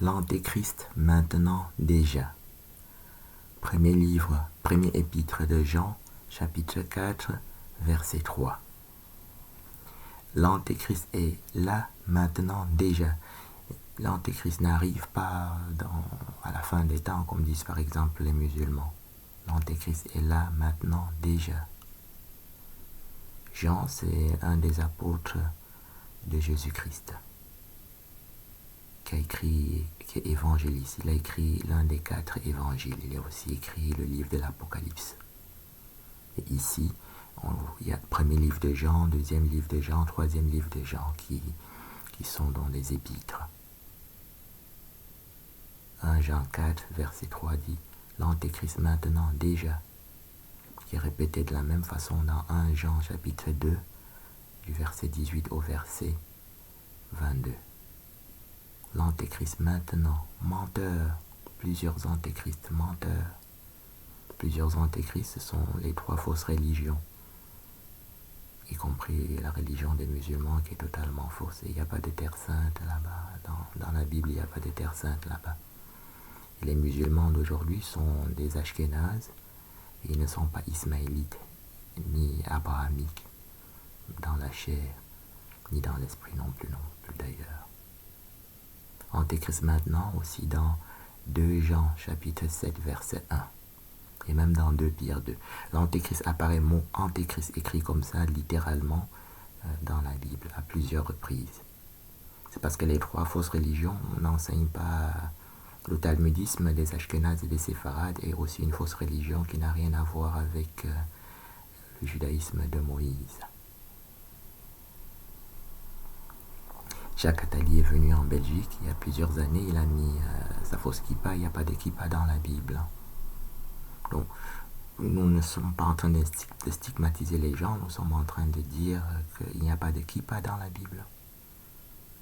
L'Antéchrist maintenant déjà. Premier épître de Jean, chapitre 4, verset 3. L'Antéchrist est là maintenant déjà. L'Antéchrist n'arrive pas à la fin des temps, comme disent par exemple les musulmans. L'Antéchrist est là maintenant déjà. Jean, c'est un des apôtres de Jésus-Christ qui est évangéliste. Il a écrit l'un des 4 évangiles. Il a aussi écrit le livre de l'Apocalypse. Et ici, il y a le premier livre de Jean, deuxième livre de Jean, troisième livre de Jean qui sont dans les épîtres. 1 Jean 4, verset 3 dit « L'Antéchrist maintenant déjà », qui est répété de la même façon dans 1 Jean chapitre 2, du verset 18 au verset 22. L'Antéchrist maintenant, menteur, plusieurs antéchrists menteurs. Plusieurs antéchrists, ce sont les 3 fausses religions, y compris la religion des musulmans qui est totalement fausse. Il n'y a pas de terre sainte là-bas. Dans la Bible, il n'y a pas de terre sainte là-bas. Et les musulmans d'aujourd'hui sont des Ashkénazes et ils ne sont pas ismaélites ni abrahamiques dans la chair, ni dans l'esprit non plus d'ailleurs. Antéchrist maintenant aussi dans 2 Jean chapitre 7 verset 1 et même dans 2 Pierre 2. L'Antéchrist apparaît mot Antéchrist écrit comme ça littéralement dans la Bible à plusieurs reprises. C'est parce que les 3 fausses religions n'enseignent pas le talmudisme des Ashkénazes et des Séfarades est aussi une fausse religion qui n'a rien à voir avec le judaïsme de Moïse. Jacques Attali est venu en Belgique il y a plusieurs années, il a mis sa fausse kippa, il n'y a pas de kippa dans la Bible. Donc, nous ne sommes pas en train de stigmatiser les gens, nous sommes en train de dire qu'il n'y a pas de kippa dans la Bible.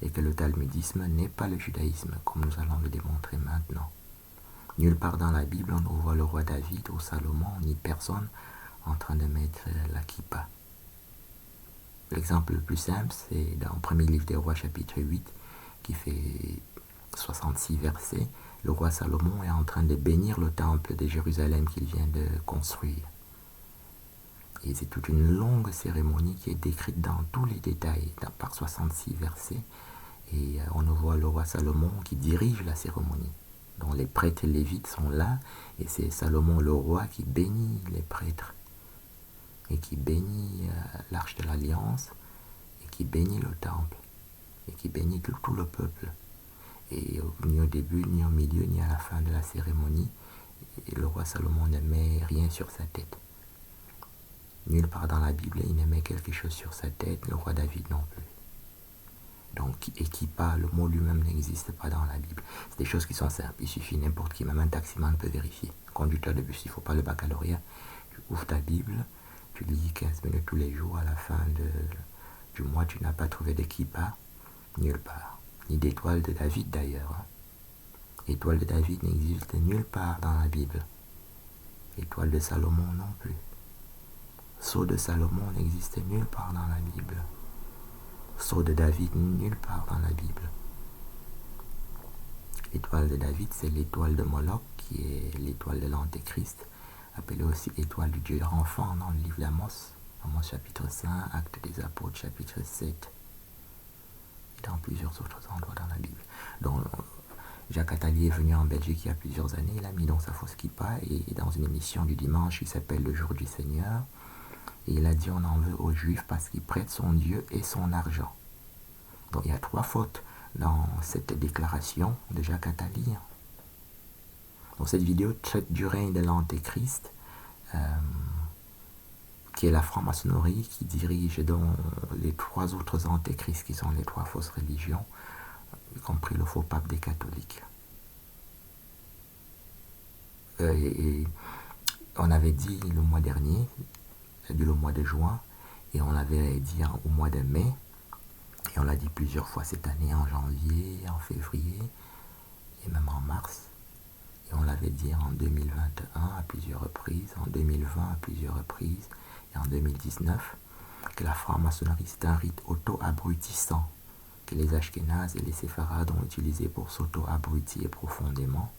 Et que le talmudisme n'est pas le judaïsme, comme nous allons le démontrer maintenant. Nulle part dans la Bible on voit le roi David ou Salomon, ni personne en train de mettre la kippa. L'exemple le plus simple, c'est dans le premier livre des rois, chapitre 8, qui fait 66 versets. Le roi Salomon est en train de bénir le temple de Jérusalem qu'il vient de construire. Et c'est toute une longue cérémonie qui est décrite dans tous les détails, par 66 versets. Et on voit le roi Salomon qui dirige la cérémonie. Donc les prêtres lévites sont là, et c'est Salomon le roi qui bénit les prêtres. Et qui bénit l'arche de l'alliance, et qui bénit le temple, et qui bénit tout le peuple. Et ni au début, ni au milieu, ni à la fin de la cérémonie, et le roi Salomon ne met rien sur sa tête. Nulle part dans la Bible, il ne met quelque chose sur sa tête, le roi David non plus. Donc, équipa, le mot lui-même n'existe pas dans la Bible. C'est des choses qui sont simples, il suffit n'importe qui, même un taximan peut vérifier. Conducteur de bus, il ne faut pas le baccalauréat. Tu ouvres ta Bible, tu lis 15 minutes tous les jours, à la fin du mois, tu n'as pas trouvé d'équipa, nulle part. Ni d'étoile de David d'ailleurs. Étoile de David n'existe nulle part dans la Bible. Étoile de Salomon non plus. Sceau de Salomon n'existe nulle part dans la Bible. Sceau de David nulle part dans la Bible. L'étoile de David, c'est l'étoile de Moloch, qui est l'étoile de l'Antéchrist, appelée aussi étoile du Dieu enfant dans le livre d'Amos, Amos chapitre 5, Actes des Apôtres chapitre 7, et dans plusieurs autres endroits dans la Bible. Donc, Jacques Attali est venu en Belgique il y a plusieurs années, il a mis dans sa fausse kippa, et dans une émission du dimanche qui s'appelle Le Jour du Seigneur, et il a dit on en veut aux Juifs parce qu'ils prêtent son Dieu et son argent. Donc il y a 3 fautes dans cette déclaration de Jacques Attali. Donc cette vidéo traite du règne de l'Antéchrist, qui est la franc-maçonnerie, qui dirige donc les 3 autres antéchrists qui sont les 3 fausses religions, y compris le faux pape des catholiques. Et on avait dit le mois dernier, le mois de juin, et on l'avait dit au mois de mai, et on l'a dit plusieurs fois cette année, en janvier, en février, et même en mars, et on l'avait dit en 2021 à plusieurs reprises, en 2020 à plusieurs reprises, et en 2019, que la franc-maçonnerie c'est un rite auto-abrutissant, que les Ashkénazes et les Séfarades ont utilisé pour s'auto-abrutir profondément,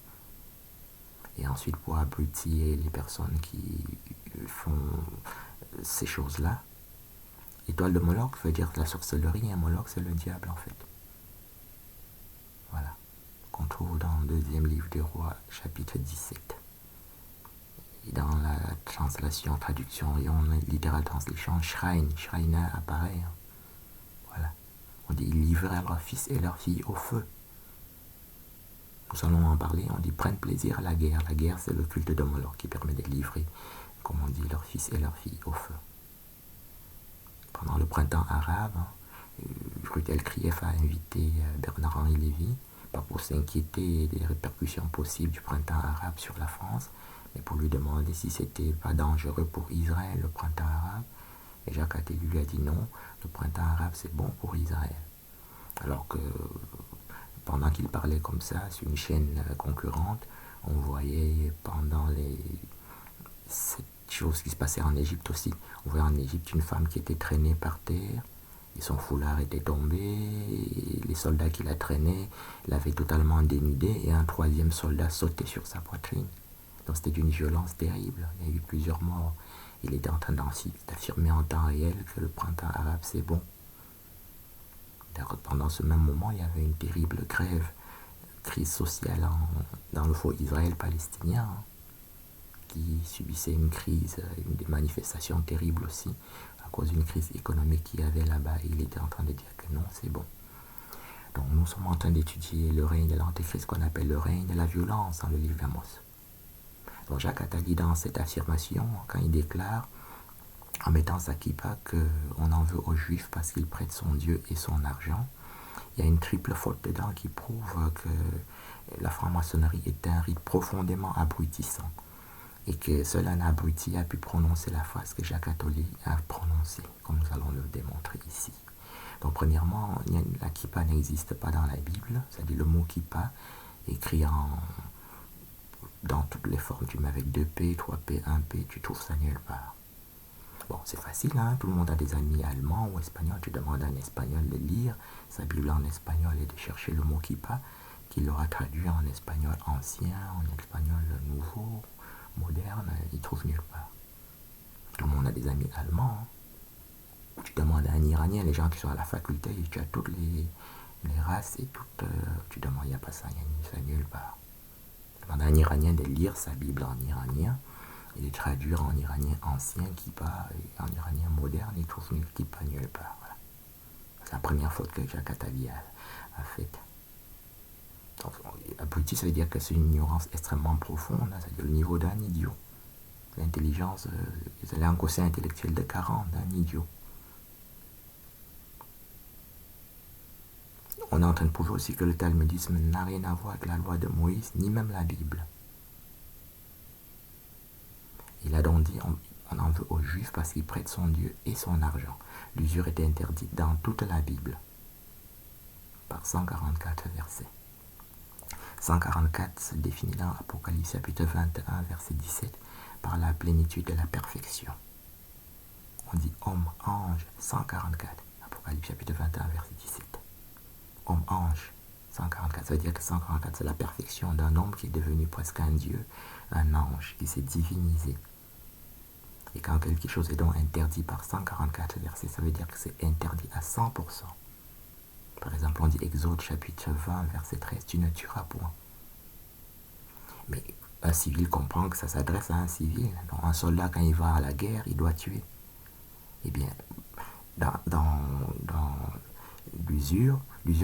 et ensuite pour abrutir les personnes qui font ces choses-là. L'étoile de Moloch veut dire la sorcellerie, et Moloch c'est le diable en fait. Voilà, qu'on trouve dans le deuxième livre des rois, chapitre 17. Et dans la traduction, littéral translation, Shrine apparaît. Voilà. On dit, ils livrèrent leurs fils et leurs filles au feu. Nous allons en parler, on dit, prennent plaisir à la guerre. La guerre, c'est le culte de Moloch qui permet de livrer, comme on dit, leurs fils et leurs filles au feu. Pendant le printemps arabe, Ruth Elkrief a invité Bernard-Henri Lévy, pas pour s'inquiéter des répercussions possibles du printemps arabe sur la France, mais pour lui demander si c'était pas dangereux pour Israël, le printemps arabe. Et Jacques Attali lui a dit non, le printemps arabe c'est bon pour Israël. Alors que pendant qu'il parlait comme ça sur une chaîne concurrente, on voyait pendant cette chose qui se passait en Égypte aussi, on voyait en Égypte une femme qui était traînée par terre, et son foulard était tombé, et les soldats qui la traînaient l'avaient totalement dénudée, et un troisième soldat sautait sur sa poitrine. Donc c'était d'une violence terrible, il y a eu plusieurs morts. Il était en train d'affirmer en temps réel que le printemps arabe c'est bon. Pendant ce même moment, il y avait une terrible crise sociale dans le fort Israël-Palestinien, qui subissait une crise, des manifestations terribles aussi, à cause d'une crise économique qu'il y avait là-bas. Et il était en train de dire que non, c'est bon. Donc nous sommes en train d'étudier le règne de l'Antéchrist, qu'on appelle le règne de la violence dans le livre d'Amos. Donc Jacques Attali, dans cette affirmation, quand il déclare, en mettant sa kippa, qu'on en veut aux Juifs parce qu'ils prêtent son Dieu et son argent, il y a une triple faute dedans qui prouve que la franc-maçonnerie est un rite profondément abrutissant, et que seul un abruti a pu prononcer la phrase que Jacques Attali a prononcée, comme nous allons le démontrer ici. Donc premièrement, la kippa n'existe pas dans la Bible, c'est-à-dire le mot kippa, écrit dans toutes les formes, tu mets avec 2P, 3P, 1P, tu trouves ça nulle part. Bon, c'est facile, hein? Tout le monde a des amis allemands ou espagnols, tu demandes à un espagnol de lire sa Bible en espagnol et de chercher le mot kippa, qu'il aura traduit en espagnol ancien, en espagnol nouveau, moderne, il trouve nulle part. Tout le monde a des amis allemands. Hein? Tu demandes à un Iranien, les gens qui sont à la faculté, tu as toutes les races et toutes, tu demandes, il n'y a pas ça, il n'y a ça nulle part. Tu demandes à un Iranien de lire sa Bible en iranien et de traduire en iranien ancien kippa et en iranien moderne, il trouve kippa nulle part. Voilà. C'est la première faute que Jacques Attali a faite. Abruti, ça veut dire que c'est une ignorance extrêmement profonde, hein, c'est-à-dire le niveau d'un idiot. L'intelligence, c'est un quotient intellectuel de 40 d'un idiot. On est en train de prouver aussi que le talmudisme n'a rien à voir avec la loi de Moïse, ni même la Bible. Il a donc dit, on en veut aux Juifs parce qu'ils prêtent son Dieu et son argent. L'usure était interdite dans toute la Bible, par 144 versets. 144 se définit dans Apocalypse chapitre 21, verset 17, par la plénitude de la perfection. On dit homme, ange, 144. Apocalypse chapitre 21, verset 17. Homme, ange, 144. Ça veut dire que 144, c'est la perfection d'un homme qui est devenu presque un Dieu, un ange qui s'est divinisé. Et quand quelque chose est donc interdit par 144 versets, ça veut dire que c'est interdit à 100%. Par exemple, on dit Exode chapitre 20, verset 13, tu ne tueras point. Mais un civil comprend que ça s'adresse à un civil. Donc un soldat, quand il va à la guerre, il doit tuer. Eh bien, dans l'usure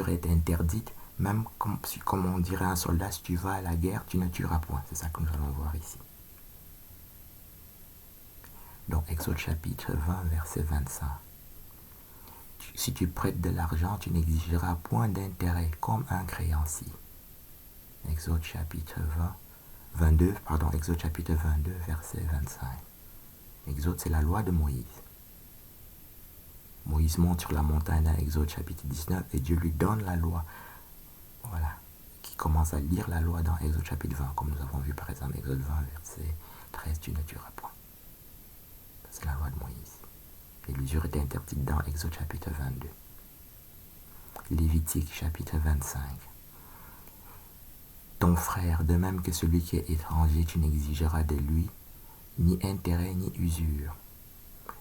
est interdite, même comme on dirait à un soldat, si tu vas à la guerre, tu ne tueras point. C'est ça que nous allons voir ici. Donc, Exode chapitre 20, verset 25. Si tu prêtes de l'argent, tu n'exigeras point d'intérêt comme un créancier. Exode chapitre 22, verset 25. Exode, c'est la loi de Moïse. Moïse monte sur la montagne à Exode chapitre 19 et Dieu lui donne la loi. Voilà. Qui commence à lire la loi dans Exode chapitre 20, comme nous avons vu par exemple Exode 20, verset 13, tu ne tueras point. C'est la loi de Moïse. Et l'usure était interdite dans Exode chapitre 22. Lévitique chapitre 25. Ton frère, de même que celui qui est étranger, tu n'exigeras de lui ni intérêt ni usure.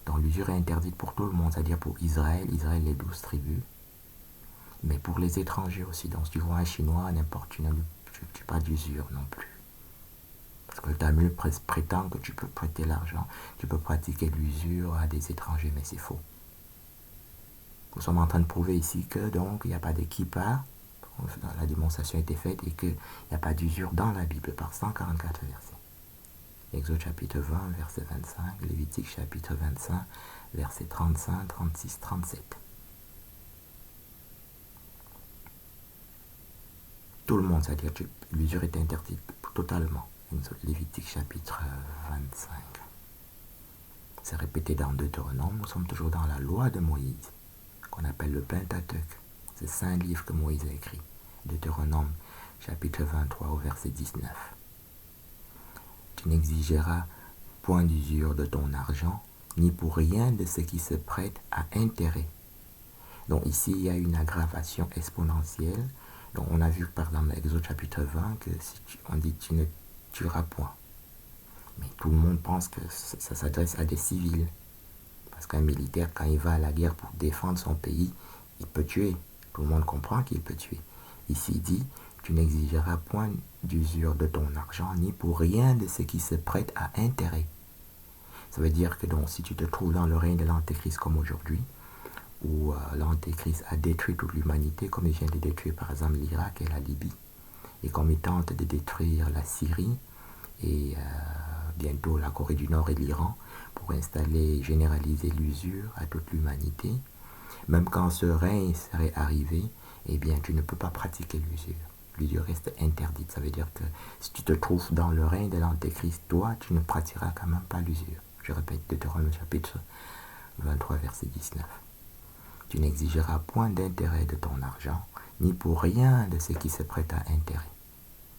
Donc l'usure est interdite pour tout le monde, c'est-à-dire pour Israël, les 12 tribus, mais pour les étrangers aussi. Donc si tu vois un Chinois, n'importe, tu n'as pas d'usure non plus. Parce que le Talmud prétend que tu peux prêter l'argent, tu peux pratiquer l'usure à des étrangers, mais c'est faux. Nous sommes en train de prouver ici que donc il n'y a pas de kippa, la démonstration a été faite, et qu'il n'y a pas d'usure dans la Bible par 144 versets. Exode chapitre 20, verset 25, Lévitique chapitre 25, verset 35, 36, 37. Tout le monde, c'est-à-dire que l'usure est interdite totalement. Lévitique chapitre 25. C'est répété dans Deutéronome, nous sommes toujours dans la loi de Moïse, qu'on appelle le Pentateuque. C'est 5 livres que Moïse a écrit. Deutéronome chapitre 23 au verset 19. Tu n'exigeras point d'usure de ton argent, ni pour rien de ce qui se prête à intérêt. Donc ici, il y a une aggravation exponentielle. Donc on a vu par exemple dans Exode chapitre 20 que si on dit tu ne tueras point. Mais tout le monde pense que ça s'adresse à des civils. Parce qu'un militaire, quand il va à la guerre pour défendre son pays, il peut tuer. Tout le monde comprend qu'il peut tuer. Ici, il dit, tu n'exigeras point d'usure de ton argent, ni pour rien de ce qui se prête à intérêt. Ça veut dire que donc, si tu te trouves dans le règne de l'Antéchrist comme aujourd'hui, où l'Antéchrist a détruit toute l'humanité, comme il vient de détruire par exemple l'Irak et la Libye, et comme il tente de détruire la Syrie, et bientôt la Corée du Nord et l'Iran, pour installer, généraliser l'usure à toute l'humanité, même quand ce règne serait arrivé, eh bien tu ne peux pas pratiquer l'usure. L'usure reste interdite. Ça veut dire que si tu te trouves dans le règne de l'Antéchrist, toi, tu ne pratiqueras quand même pas l'usure. Je répète, Deutéronome chapitre 23, verset 19. Tu n'exigeras point d'intérêt de ton argent, ni pour rien de ce qui se prête à intérêt.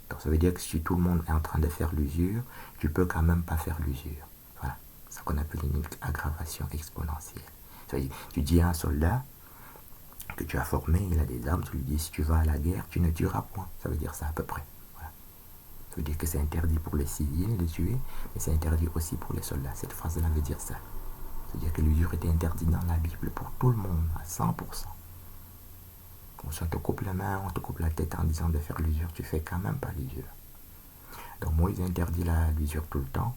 Donc ça veut dire que si tout le monde est en train de faire l'usure, tu peux quand même pas faire l'usure. Voilà, c'est ce qu'on appelle une aggravation exponentielle. Ça veut dire, tu dis à un soldat que tu as formé, il a des armes, tu lui dis si tu vas à la guerre, tu ne tueras point. Ça veut dire ça à peu près. Voilà. Ça veut dire que c'est interdit pour les civils de tuer, mais c'est interdit aussi pour les soldats. Cette phrase-là veut dire ça. C'est-à-dire que l'usure était interdite dans la Bible pour tout le monde, à 100%. Donc si on te coupe la main, on te coupe la tête en disant de faire l'usure, tu fais quand même pas l'usure. Donc Moïse interdit l'usure tout le temps.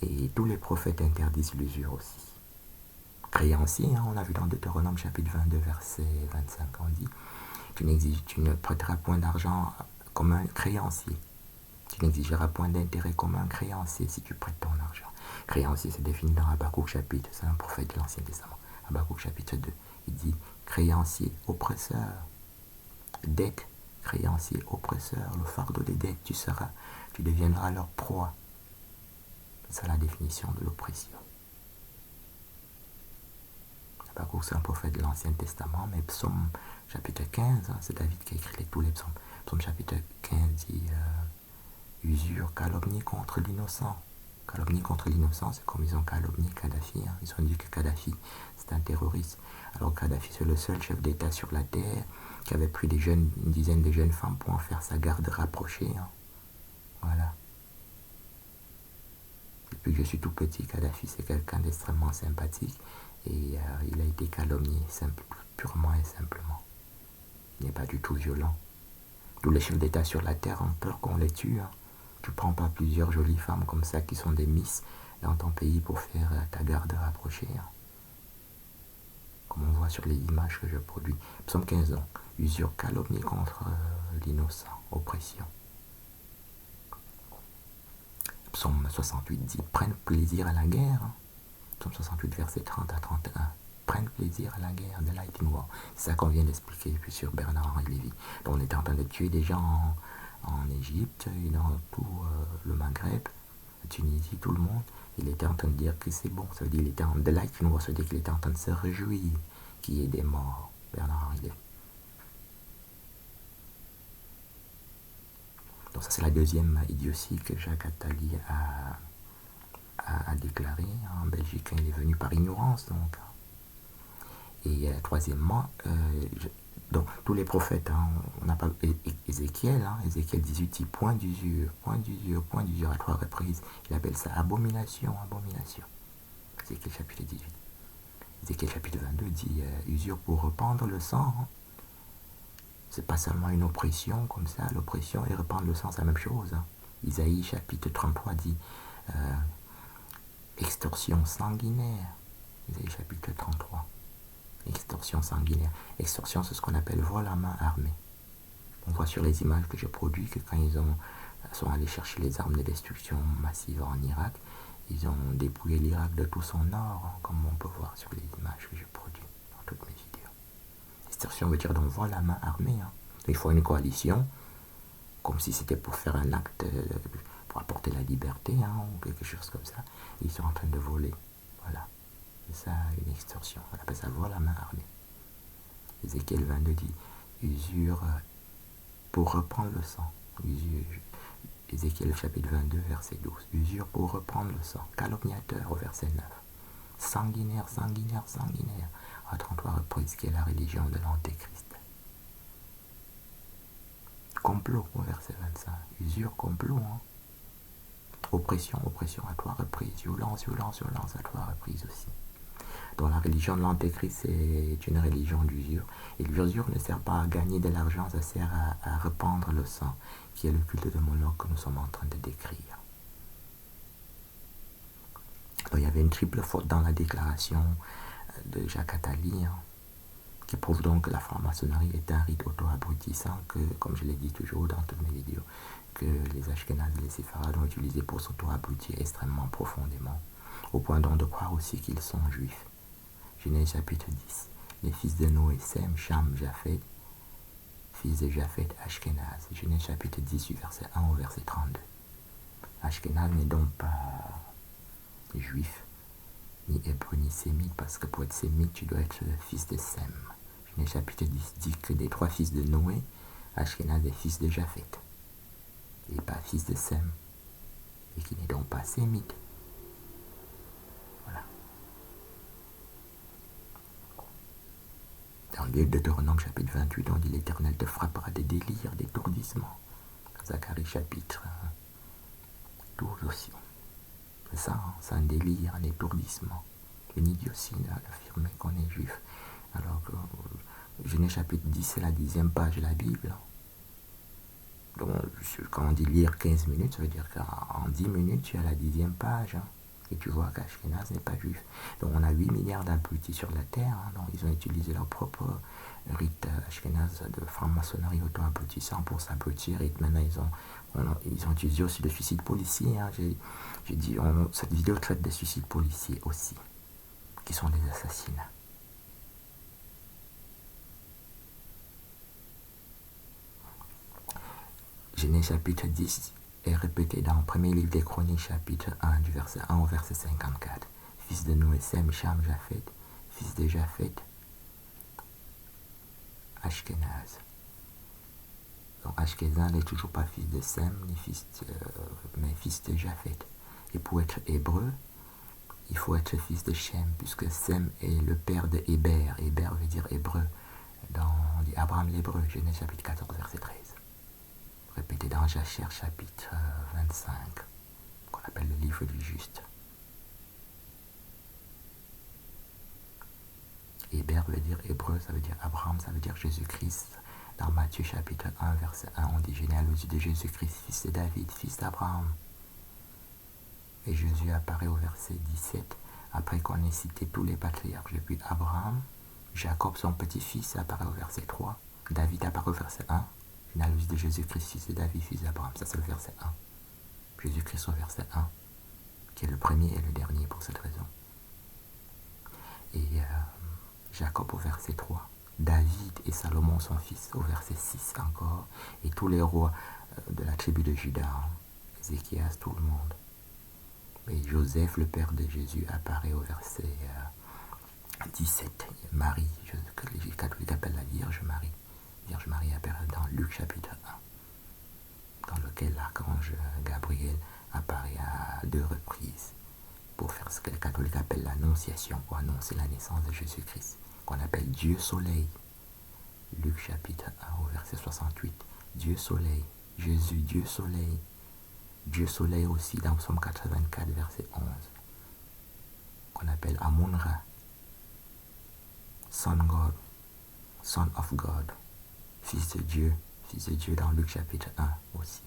Et tous les prophètes interdisent l'usure aussi. Créancier, on a vu dans Deutéronome chapitre 22, verset 25, on dit tu ne prêteras point d'argent comme un créancier. Tu n'exigeras point d'intérêt comme un créancier si tu prêtes ton argent. Créancier, c'est défini dans Habakkuk chapitre, c'est un prophète de l'Ancien Testament. Habakkuk chapitre 2, il dit créancier, oppresseur, dette, créancier, oppresseur, le fardeau des dettes, tu deviendras leur proie. C'est la définition de l'oppression. Habakkuk, c'est un prophète de l'Ancien Testament, mais Psaume chapitre 15, c'est David qui a écrit tous les psaumes. Psaume chapitre 15 dit usure, calomnie contre l'innocent. Calomnie contre l'innocent, c'est comme ils ont calomnié Kadhafi. Ils ont dit que Kadhafi, c'est un terroriste. Alors Kadhafi, c'est le seul chef d'État sur la terre qui avait pris une dizaine de jeunes femmes pour en faire sa garde rapprochée. Voilà. Depuis que je suis tout petit, Kadhafi, c'est quelqu'un d'extrêmement sympathique. Et il a été calomnié purement et simplement. Il n'est pas du tout violent. Tous les chefs d'État sur la terre ont peur qu'on les tue. Tu ne prends pas plusieurs jolies femmes comme ça qui sont des miss dans ton pays pour faire ta garde rapprochée. Comme on voit sur les images que je produis. Psaume 15 donc. Usure, calomnie contre l'innocent, oppression. Psaume 68 dit prennent plaisir à la guerre. Psaume 68, verset 30 à 31. Prennent plaisir à la guerre, de Lightning War. C'est ça qu'on vient d'expliquer puis sur Bernard-Henri Lévy. Donc on était en train de tuer des gens en Égypte et dans tout le Maghreb, la Tunisie, tout le monde. Il était en train de dire que c'est bon. Ça veut dire qu'il était en delight, ça veut dire qu'il était en train de se réjouir qu'il y ait des morts. Bernard-Henri Lévy. Donc ça c'est la deuxième idiotie que Jacques Attali a déclaré. En Belgique, il est venu par ignorance donc. Et troisièmement, donc tous les prophètes, hein, on n'a pas Ézéchiel, Ézéchiel 18 dit point d'usure, point d'usure, point d'usure à 3 reprises. Il appelle ça abomination, abomination. Ézéchiel chapitre 18. Ézéchiel chapitre 22 dit usure pour rependre le sang. Hein. C'est pas seulement une oppression comme ça, l'oppression et rependre le sang, c'est la même chose. Hein. Isaïe chapitre 33 dit extorsion sanguinaire. Isaïe chapitre 33. Extorsion sanguinaire. Extorsion, c'est ce qu'on appelle vol à main armée. On voit sur les images que j'ai produites que quand ils sont allés chercher les armes de destruction massive en Irak, ils ont dépouillé l'Irak de tout son or, hein, comme on peut voir sur les images que j'ai produites dans toutes mes vidéos. Extorsion veut dire donc vol à main armée. Hein. Il faut une coalition, comme si c'était pour faire un acte, pour apporter la liberté, hein, ou quelque chose comme ça. Ils sont en train de voler. Voilà. C'est ça une extorsion. On appelle ça vol à main armée. Ézéchiel 22 dit usure pour reprendre le sang. Usure. Ézéchiel chapitre 22 verset 12. Usure pour reprendre le sang. Calomniateur au verset 9. Sanguinaire, sanguinaire, sanguinaire. À 33 reprises qui est la religion de l'Antéchrist. Complot au verset 25. Usure, complot. Hein. Oppression, oppression à 3 reprises. Violence, violence, violence à 3 reprises aussi. Donc la religion de l'Antéchrist, c'est une religion d'usure. Et l'usure ne sert pas à gagner de l'argent, ça sert à répandre le sang, qui est le culte de Moloch que nous sommes en train de décrire. Donc il y avait une triple faute dans la déclaration de Jacques Attali, hein, qui prouve donc que la franc-maçonnerie est un rite auto-abrutissant, que, comme je l'ai dit toujours dans toutes mes vidéos, que les Ashkénazes et les Séfarades ont utilisé pour s'auto-abrutir extrêmement profondément, au point donc de croire aussi qu'ils sont juifs. Genèse chapitre 10. Les fils de Noé, Sem, Cham, Japhet, fils de Japhet, Ashkénaz. Genèse chapitre 10, du verset 1 au verset 32. Ashkénaz n'est donc pas juif, ni hébreu, ni sémite, parce que pour être sémite, tu dois être le fils de Sem. Genèse chapitre 10 dit que des 3 fils de Noé, Ashkénaz est fils de Japhet, et pas fils de Sem, et qui n'est donc pas sémite. Dans le livre de Deutéronome chapitre 28, on dit l'Éternel te frappera des délires, d'étourdissement. Zacharie chapitre 12 aussi. C'est ça, hein, c'est un délire, un étourdissement. Une idiotie d'affirmer qu'on est juif. Alors que Genèse chapitre 10, c'est la 10e page de la Bible. Donc, quand on dit lire 15 minutes, ça veut dire qu'en 10 minutes, tu as la 10e page. Hein. Et tu vois qu'Ashkenaz n'est pas juif. Donc on a 8 milliards d'abrutis sur la terre. Hein, donc ils ont utilisé leur propre rite Ashkenaz de franc-maçonnerie auto-abrutissant pour s'abrutir. Et maintenant ils ont utilisé aussi le suicide policier. Hein. J'ai dit, cette vidéo traite des suicides policiers aussi, qui sont des assassinats. Genèse chapitre 10 est répété dans le premier livre des Chroniques, chapitre 1, du verset 1 au verset 54. Fils de Noé, Sem, Cham, Japhet, fils de Japhet, Ashkenaz. Donc Ashkenaz n'est toujours pas fils de Sem, mais fils de Japhet. Et pour être hébreu, il faut être fils de Shem, puisque Sem est le père de Héber. Héber veut dire hébreu. On dit Abraham l'hébreu, Genèse chapitre 14, verset 13. Répété dans Jacher chapitre 25, qu'on appelle le livre du juste. Héber veut dire hébreu, ça veut dire Abraham, ça veut dire Jésus-Christ. Dans Matthieu chapitre 1, verset 1, on dit généalogie de Jésus-Christ, fils de David, fils d'Abraham. Et Jésus apparaît au verset 17, après qu'on ait cité tous les patriarches depuis Abraham. Jacob, son petit-fils, apparaît au verset 3. David apparaît au verset 1. Généalogie de Jésus-Christ, fils de David, fils d'Abraham. Ça, c'est le verset 1. Jésus-Christ au verset 1, qui est le premier et le dernier pour cette raison. Et Jacob au verset 3. David et Salomon, son fils, au verset 6 encore. Et tous les rois de la tribu de Juda, Ézéchias, tout le monde. Et Joseph, le père de Jésus, apparaît au verset 17. Marie, que les catholiques appellent la Vierge Marie. Vierge Marie apparaît dans Luc chapitre 1, dans lequel l'archange Gabriel apparaît à 2 reprises pour faire ce que les catholiques appellent l'annonciation, pour annoncer la naissance de Jésus-Christ. qu'on appelle Dieu Soleil. Luc chapitre 1 au verset 68. Dieu Soleil, Jésus, Dieu Soleil. Dieu Soleil aussi dans Psaume 84, verset 11. Qu'on appelle Amun-Ra. Son God, Son of God. Fils de Dieu dans Luc chapitre 1 aussi.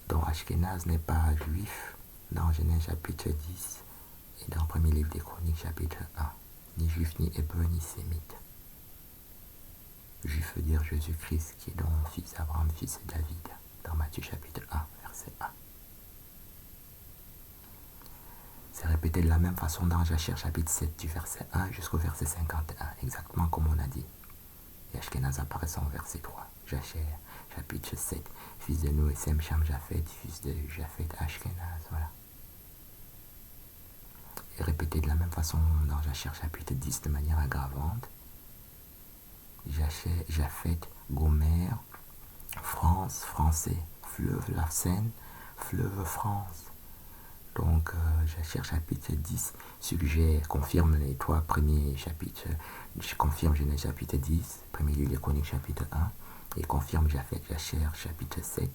Donc Ashkenaz n'est pas juif dans Genèse chapitre 10 et dans le premier livre des Chroniques chapitre 1. Ni juif, ni hébreu, ni sémite. Juif veut dire Jésus-Christ qui est donc fils d'Abraham, fils de David, dans Matthieu chapitre 1, verset 1. C'est répété de la même façon dans Jachère chapitre 7 du verset 1 jusqu'au verset 51, exactement comme on a dit. Et Ashkenaz apparaissant au verset 3. Jachère chapitre 7, fils de Noé, Sem, Cham, Japhet, fils de Japhet, Ashkenaz, voilà. Et répété de la même façon dans Jachère chapitre 10 de manière aggravante. Japhet, Gomer, France, français, fleuve la Seine, fleuve France. Donc, Jachère chapitre 10 suggère, confirme les trois premiers chapitres. Je confirme Genèse chapitre 10, premier livre des Chroniques chapitre 1, et confirme Jachère chapitre 7,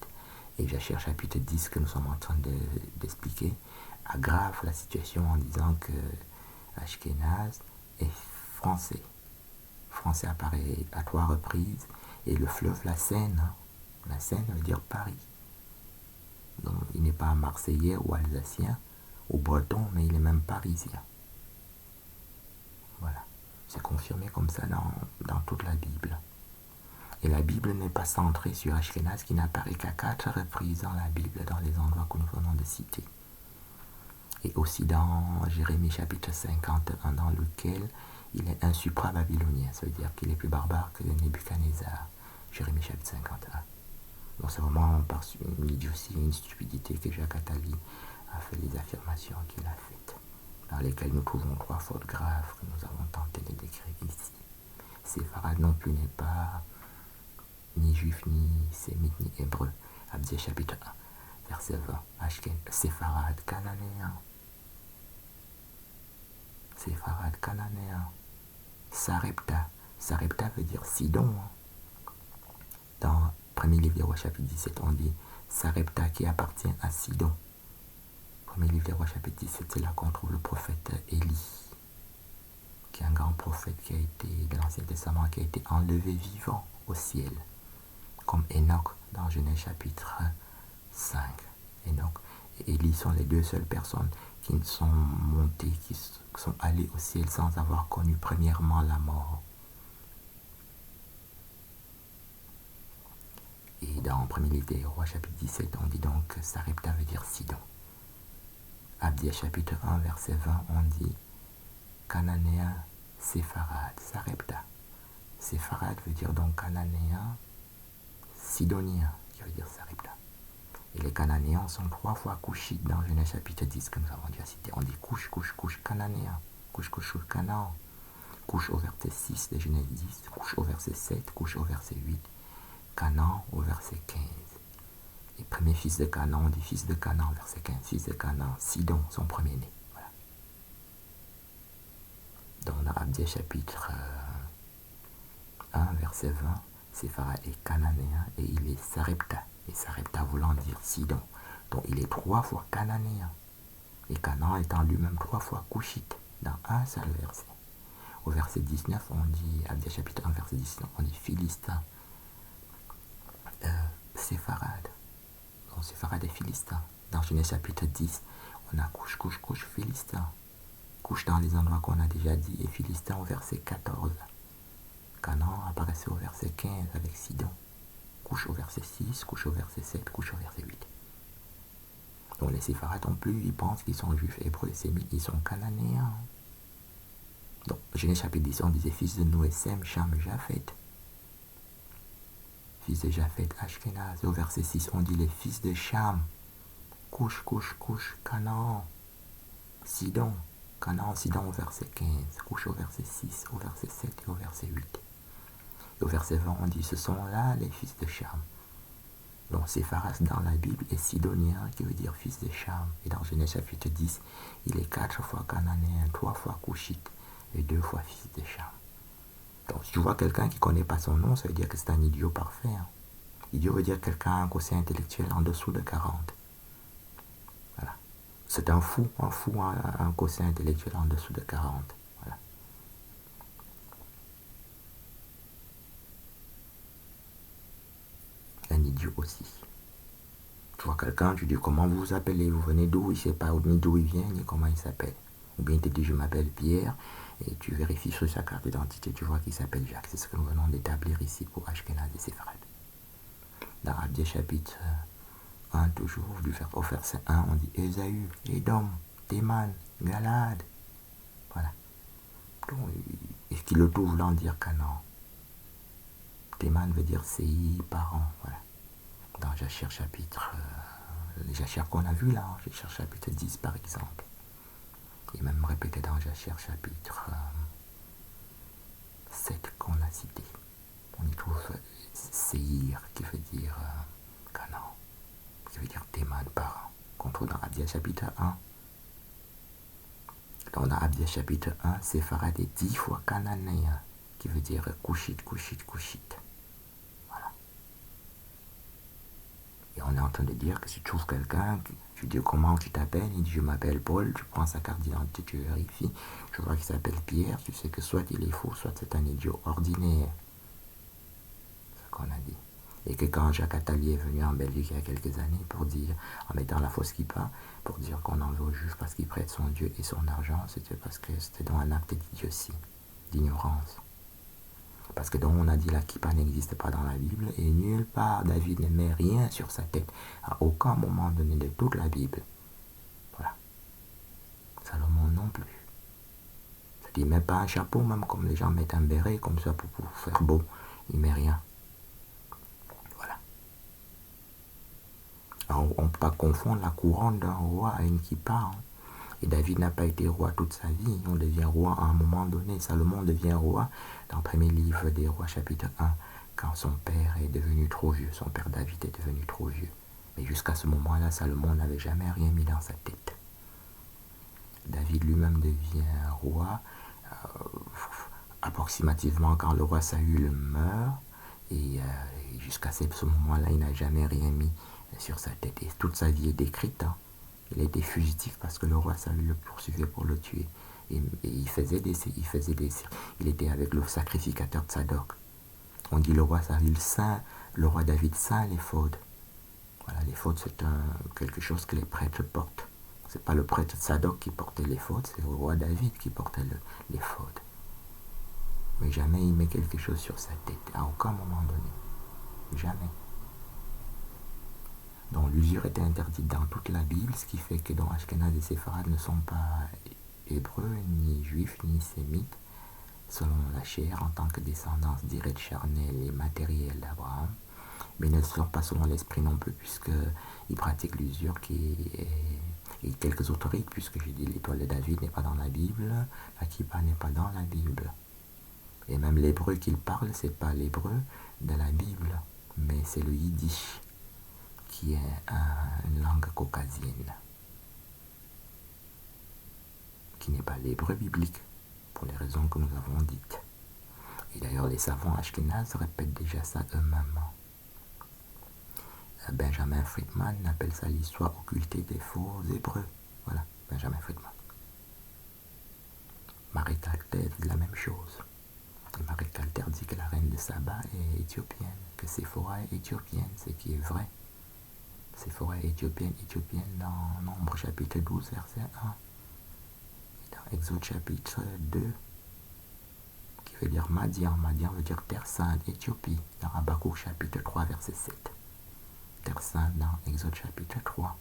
et Jachère chapitre 10 que nous sommes en train d'expliquer, aggrave la situation en disant que Ashkenaz est français. Français apparaît à 3 reprises, et le fleuve la Seine, la Seine veut dire Paris. Donc il n'est pas marseillais ou alsacien ou breton, mais il est même parisien. Voilà, c'est confirmé comme ça dans toute la Bible. Et la Bible n'est pas centrée sur Ashkenaz qui n'apparaît qu'à 4 reprises dans la Bible, dans les endroits que nous venons de citer. Et aussi dans Jérémie chapitre 51, dans lequel il est un supra-babylonien, ça veut dire qu'il est plus barbare que Nebuchadnezzar. Jérémie chapitre 51. Donc c'est vraiment par une idiotie, une stupidité que Jacques Attali a fait les affirmations qu'il a faites, dans lesquelles nous trouvons 3 fautes graves que nous avons tenté de décrire ici. Séfarade non plus n'est pas ni juif, ni sémite, ni hébreu. Abdiel chapitre 1, verset 20. Séfarade cananéen. Séfarade cananéen. Sarepta. Sarepta veut dire Sidon. Dans premier livre des Rois chapitre 17, on dit Sarepta qui appartient à Sidon. Premier livre des Rois chapitre 17, c'est là qu'on trouve le prophète Élie, qui est un grand prophète qui a été, de l'Ancien Testament, qui a été enlevé vivant au ciel, comme Enoch dans Genèse chapitre 5. Enoch et Élie sont les 2 seules personnes qui sont montées, qui sont allées au ciel sans avoir connu premièrement la mort. Et dans le premier livre des Rois, chapitre 17, on dit donc que Sarepta veut dire Sidon. Abdiel, chapitre 1, verset 20, on dit Cananéen, Séfarade, Sarepta. Séfarade veut dire donc Cananéen, Sidonien, qui veut dire Sarepta. Et les Cananéens sont 3 fois Couchites dans Genèse chapitre 10 que nous avons déjà cité. On dit couche, couche, couche, Cananéen, couche, couche, couche, Canaan. Couche au verset 6 de Genèse 10, couche au verset 7, couche au verset 8. Canaan au verset 15. Et premier fils de Canaan, on dit fils de Canaan, verset 15, fils de Canaan, Sidon, son premier-né. Voilà. Donc dans Abdiel chapitre 1, verset 20, Séfarade est cananéen et il est Sarepta. Et Sarepta voulant dire Sidon. Donc il est 3 fois cananéen. Et Canaan étant lui-même 3 fois couchite dans un seul verset. Au verset 19, on dit, Abdiel chapitre 1, verset 19, on dit Philistin. Séfarade. Donc Séfarade et Philistin. Dans Genèse chapitre 10, on a couche, couche, couche, Philistin. Couche dans les endroits qu'on a déjà dit, et Philistin au verset 14. Canaan apparaissait au verset 15 avec Sidon. Couche au verset 6, couche au verset 7, couche au verset 8. Donc les Séfarades non plus, ils pensent qu'ils sont juifs, hébreux et sémites, ils sont cananéens. Donc Genèse chapitre 10, on disait fils de Noé, Sem, Cham, Japhet. Fils de Japhet, Ashkenaz. Au verset 6, on dit les fils de Cham. Couche, couche, couche, Canaan. Sidon. Canaan, Sidon au verset 15. Couche au verset 6, au verset 7 et au verset 8. Et au verset 20, on dit ce sont là les fils de Cham. Donc Sépharas dans la Bible est sidonien, qui veut dire fils de Cham. Et dans Genèse chapitre 10, il est 4 fois cananéen, 3 fois couchite et 2 fois fils de Cham. Donc si tu vois quelqu'un qui ne connaît pas son nom, ça veut dire que c'est un idiot parfait. Hein. Idiot veut dire quelqu'un a un quotient intellectuel en dessous de 40. Voilà. C'est un fou a un quotient intellectuel en dessous de 40. Voilà. Un idiot aussi. Tu vois quelqu'un, tu dis comment vous vous appelez, vous venez d'où, il ne sait pas ni d'où il vient, ni comment il s'appelle. Ou bien il te dit je m'appelle Pierre, et tu vérifies sur sa carte d'identité, tu vois qu'il s'appelle Jacques. C'est ce que nous venons d'établir ici pour Ashkenaz et Séfarad. Dans Abdiel chapitre 1, toujours, au verset 1, on dit Ésaü, Édom, Théman, Galade. Voilà. Est-ce qu'il le trouve voulant dire Canaan? Théman veut dire CI, parent. Voilà. Dans Jachère chapitre, les Jachères qu'on a vu là, Jachère chapitre 10 par exemple. Et même répété dans Jachère chapitre 7 qu'on a cité. On y trouve Seir qui veut dire Canaan, qui veut dire Théman, parent, qu'on trouve dans Abdiel chapitre 1. Là on a Abdiel chapitre 1, Sépharad est 10 fois cananéen, qui veut dire couchite, couchite, couchite. Voilà. Et on est en train de dire que si tu trouves quelqu'un, tu dis comment tu t'appelles, il dit je m'appelle Paul, tu prends sa carte d'identité, tu vérifies, tu vois qu'il s'appelle Pierre, tu sais que soit il est faux, soit c'est un idiot ordinaire. C'est ce qu'on a dit. Et que quand Jacques Attali est venu en Belgique il y a quelques années pour dire, en mettant la fausse kippa, pour dire qu'on en veut aux Juifs parce qu'ils prêtent son Dieu et son argent, c'était parce que c'était dans un acte d'idiotie, d'ignorance. Parce que donc on a dit la kippa n'existe pas dans la Bible et nulle part David ne met rien sur sa tête, à aucun moment donné de toute la Bible. Voilà. Salomon non plus. Il ne met pas un chapeau, même comme les gens mettent un béret, comme ça pour faire beau. Il ne met rien. Alors, on ne peut pas confondre la couronne d'un roi à une kippa. Hein. Et David n'a pas été roi toute sa vie. On devient roi à un moment donné. Salomon devient roi dans le premier livre des rois, chapitre 1, quand son père est devenu trop vieux. Son père David est devenu trop vieux. Mais jusqu'à ce moment-là, Salomon n'avait jamais rien mis dans sa tête. David lui-même devient roi approximativement quand le roi Saül meurt. Et jusqu'à ce moment-là, il n'a jamais rien mis sur sa tête. Et toute sa vie est décrite. Hein. Il était fugitif parce que le roi Saül le poursuivait pour le tuer. Et il était avec le sacrificateur Tsadok. On dit le roi Saül saint, le roi David saint l'éphod. Voilà, l'éphod c'est quelque chose que les prêtres portent. C'est pas le prêtre Tsadok qui portait l'éphod, c'est le roi David qui portait l'éphod. Mais jamais il met quelque chose sur sa tête, à aucun moment donné. Jamais. Donc l'usure était interdite dans toute la Bible, ce qui fait que dans Ashkenaz et Séfarad ne sont pas hébreux, ni juifs, ni sémites, selon la chair, en tant que descendance directe, charnelle et matérielle d'Abraham, mais ne sont pas selon l'esprit non plus, puisqu'ils pratiquent l'usure et quelques autres rites, puisque j'ai dit l'étoile de David n'est pas dans la Bible, la kippa n'est pas dans la Bible. Et même l'hébreu qu'il parle, c'est pas l'hébreu de la Bible, mais c'est le yiddish, qui est une langue caucasienne, qui n'est pas l'hébreu biblique, pour les raisons que nous avons dites. Et d'ailleurs, les savants ashkénazes répètent déjà ça eux-mêmes. Benjamin Friedman appelle ça l'histoire occultée des faux hébreux. Voilà, Benjamin Friedman. Marie Calter dit la même chose. Et Marie Calter dit que la reine de Saba est éthiopienne, que Séphora est éthiopienne, ce qui est vrai. Séphora est éthiopienne dans Nombre chapitre 12, verset 1. Et dans Exode chapitre 2, qui veut dire Madian. Madian veut dire Terre Sainte, Éthiopie, dans Habakkuk chapitre 3, verset 7. Terre Sainte dans Exode chapitre 3.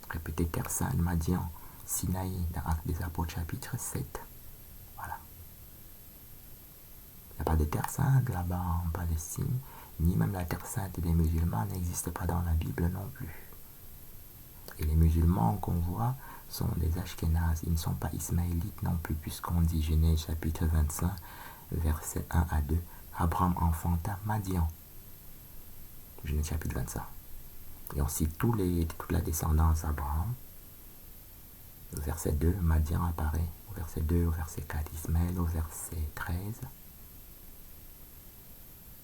Répétez Terre Sainte, Madian, Sinaï, dans Actes des Apôtres chapitre 7. Voilà. Il n'y a pas de Terre Sainte là-bas en Palestine, ni même la Terre Sainte des musulmans n'existe pas dans la Bible non plus. Et les musulmans qu'on voit sont des Ashkénazes, ils ne sont pas ismaélites non plus, puisqu'on dit Genèse chapitre 25, versets 1 à 2, Abraham enfanta Madian. Genèse chapitre 25. Et on cite toute la descendance d'Abraham. Au verset 2, Madian apparaît. Au verset 2, au verset 4, Ismaël. Au verset 13,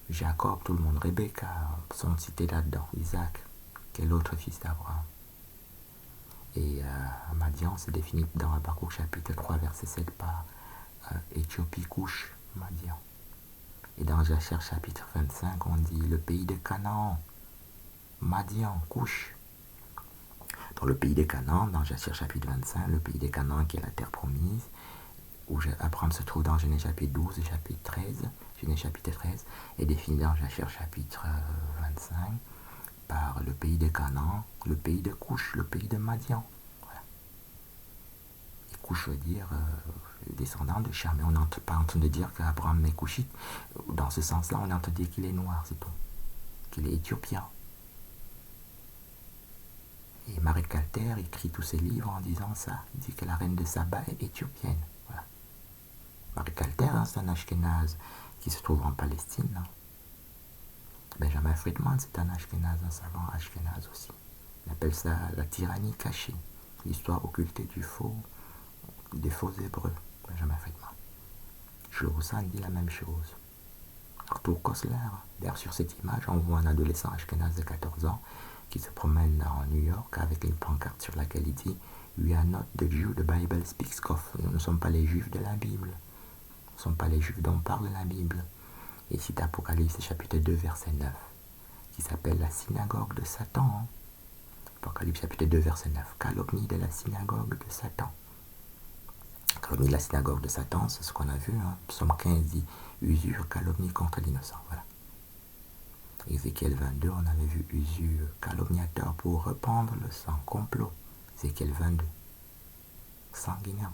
Jacob, tout le monde. Rebecca sont cités là-dedans. Isaac, qui est l'autre fils d'Abraham. Et Madian se définit dans Habakkuk chapitre 3, verset 7 par Éthiopie, Couche, Madian. Et dans Jachère chapitre 25, on dit le pays de Canaan, Madian, Couche. Dans le pays des Canaan, dans Jachère chapitre 25, le pays des Canaan qui est la terre promise, où Abraham se trouve dans Genèse chapitre 12 et chapitre 13, Genèse chapitre 13, est défini dans Jachère chapitre 25 par le pays de Canaan, le pays de Couche, le pays de Madian. Voilà. Et Couche veut dire descendant de Cham, mais on n'est pas en train de dire qu'Abraham est couchite. Dans ce sens-là, on est en train de dire qu'il est noir, c'est tout. Qu'il est éthiopien. Et Marek Kalter écrit tous ses livres en disant ça. Il dit que la reine de Saba est éthiopienne. Voilà. Marek Kalter, c'est un Ashkénaze qui se trouve en Palestine. Hein. Benjamin Friedman, c'est un Ashkénaze, un savant Ashkénaze aussi. Il appelle ça la tyrannie cachée, l'histoire occultée des faux hébreux. Benjamin Friedman. Shlomo dit la même chose. Arthur Koestler, d'ailleurs sur cette image, on voit un adolescent ashkénaze de 14 ans qui se promène en New York avec une pancarte sur laquelle il dit « We are not the Jew the Bible speaks of ». Nous ne sommes pas les juifs de la Bible. Nous ne sommes pas les juifs dont parle la Bible. Et cite Apocalypse chapitre 2 verset 9 qui s'appelle la synagogue de Satan. Apocalypse chapitre 2 verset 9. Calomnie de la synagogue de Satan. Calomnie de la synagogue de Satan, c'est ce qu'on a vu. Psaume 15 dit usure, calomnie contre l'innocent. Voilà. Ézéchiel 22, on avait vu usure, calomniateur pour rependre le sang, complot. Ézéchiel 22. Sanguinaire,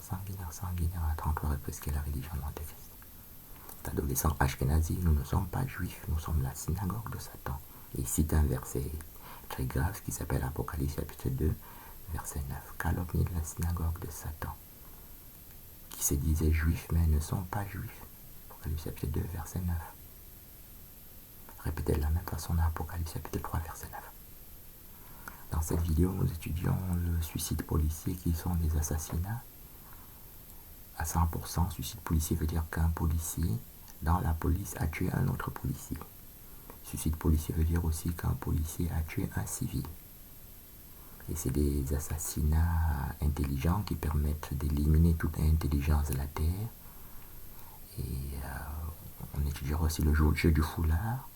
à 33 reprises qu'est la religion de l'Antéchrist. Adolescent Ashkenazi, nous ne sommes pas juifs, nous sommes la synagogue de Satan. Et il cite un verset très grave qui s'appelle Apocalypse chapitre 2, verset 9. Calomnie de la synagogue de Satan, qui se disaient juifs mais ne sont pas juifs. Apocalypse chapitre 2, verset 9. Répétez de la même façon dans Apocalypse chapitre 3, verset 9. Dans cette vidéo, nous étudions le suicide policier qui sont des assassinats. À 100%, suicide policier veut dire qu'un policier dans la police a tué un autre policier. Suicide policier veut dire aussi qu'un policier a tué un civil. Et c'est des assassinats intelligents qui permettent d'éliminer toute intelligence de la Terre. Et on étudiera aussi le jeu du foulard.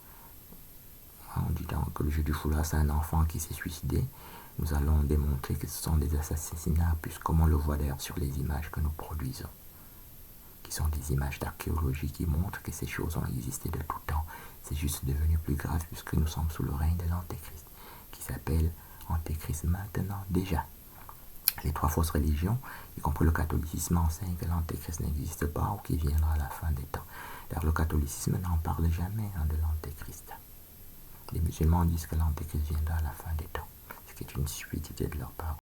On dit donc que le jeu du foulard, c'est un enfant qui s'est suicidé. Nous allons démontrer que ce sont des assassinats, puisqu'on le voit d'ailleurs sur les images que nous produisons, qui sont des images d'archéologie qui montrent que ces choses ont existé de tout temps. C'est juste devenu plus grave puisque nous sommes sous le règne de l'Antéchrist, qui s'appelle Antéchrist maintenant déjà. Les trois fausses religions, y compris le catholicisme, enseignent que l'Antéchrist n'existe pas ou qu'il viendra à la fin des temps. D'ailleurs, le catholicisme n'en parle jamais de l'Antéchrist. Les musulmans disent que l'Antéchrist viendra à la fin des temps, ce qui est une stupidité de leur part.